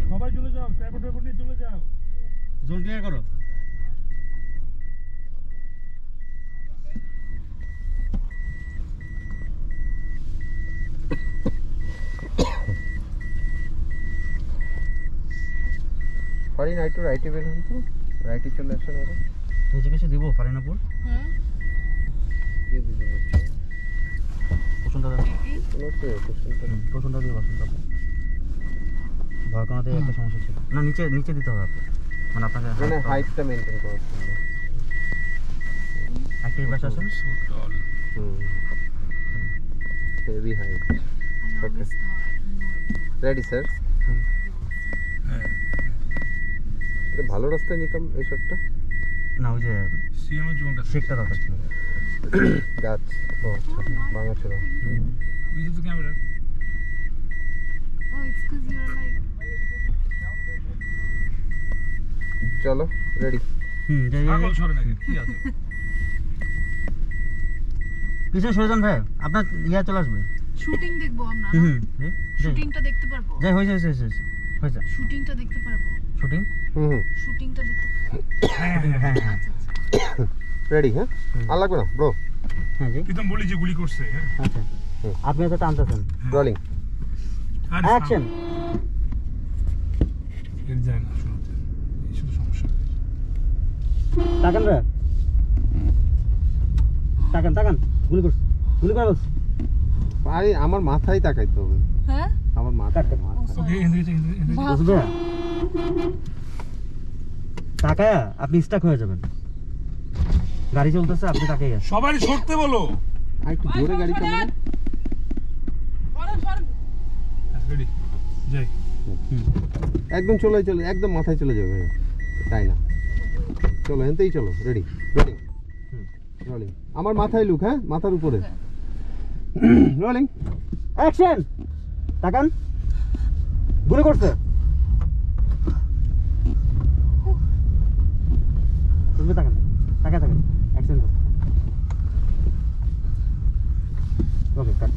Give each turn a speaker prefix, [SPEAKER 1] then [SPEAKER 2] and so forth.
[SPEAKER 1] সবাই চলে যাও, ট্রাইপড নিয়ে চলে যাও।
[SPEAKER 2] জোন ক্লিয়ার করো।
[SPEAKER 3] পারি না একটু রাইটে বের হন তো, রাইটে চলে আসেন আরো।
[SPEAKER 2] নিচে কিছু দিব ফারিনাপুর?
[SPEAKER 3] কি দিবেন হচ্ছে
[SPEAKER 2] কুসুমটা কুসুমটা দিয়ে বসুন তারপর। ভয়কোনাতে একটা সমস্যা ছিল না, নিচে নিচে দিতে হবে আপনার, মানে আপনাকে
[SPEAKER 3] মানে হাইটটা মেইনটেইন করার জন্য।
[SPEAKER 2] একটা পাশে আসেন।
[SPEAKER 3] Heavy height. Okay ready sir. ভালো রাস্তায় নিতাম এই শটটা
[SPEAKER 2] না, ওই যে
[SPEAKER 1] সিএমএর জীবনটা
[SPEAKER 2] শেকটা দরকার ছিল।
[SPEAKER 3] গাছ। ও আচ্ছা ভাঙা ছিল।
[SPEAKER 1] With the camera.
[SPEAKER 4] Oh, it's because you're like.
[SPEAKER 3] চলো রেডি।
[SPEAKER 1] পাগল সরে নাকি কি আছে?
[SPEAKER 2] পিছনে সরে যান ভাই, আপনার ইয়া চলে আসবে।
[SPEAKER 4] শুটিং দেখবো আমরা। শুটিংটা দেখতে পারবো।
[SPEAKER 2] যাই হয়েছে হয়েছে
[SPEAKER 4] শুটিংটা দেখতে পারবো।
[SPEAKER 2] শুটিং।
[SPEAKER 4] শুটিংটা দেখতে
[SPEAKER 2] হ্যাঁ
[SPEAKER 4] আচ্ছা আচ্ছা।
[SPEAKER 3] রেডি হ্যাঁ, আর লাগবে না ব্রো।
[SPEAKER 2] হ্যাঁ জি
[SPEAKER 1] প্রীতম বলি যে গুলি করছে। হ্যাঁ
[SPEAKER 2] আচ্ছা, আপনি তো টানতেছেন।
[SPEAKER 3] Rolling
[SPEAKER 2] action.
[SPEAKER 1] এর যায় না শুনতে, এই শুধু সমস্যা।
[SPEAKER 2] তাকান রে, তাকান গুলি কর বস।
[SPEAKER 3] আরে আমার মাথায় তাকাইতে হবে।
[SPEAKER 4] হ্যাঁ
[SPEAKER 3] আমার মাথা
[SPEAKER 1] ওকে এন্দ্রিজে
[SPEAKER 2] বুঝবে? তাকায়া আপনি স্টাক হয়ে যাবেন। গাড়ি চলতেছে, আপনি তাকাই আছেন।
[SPEAKER 1] সবাই সরতে বলো।
[SPEAKER 3] আর একটু জোরে গাড়ি চালানো।
[SPEAKER 1] রেডি যাই।
[SPEAKER 3] একদম চলে একদম মাথায় চলে যাবে তাই না? চলো এনতেই চলো। Ready rolling rolling. আমার মাথায় লুক, হ্যাঁ মাথার উপরে। Rolling
[SPEAKER 2] action. তাকান, গুলি করছে। তুমি তাকান অ্যাকশন করো। ওকে কাট।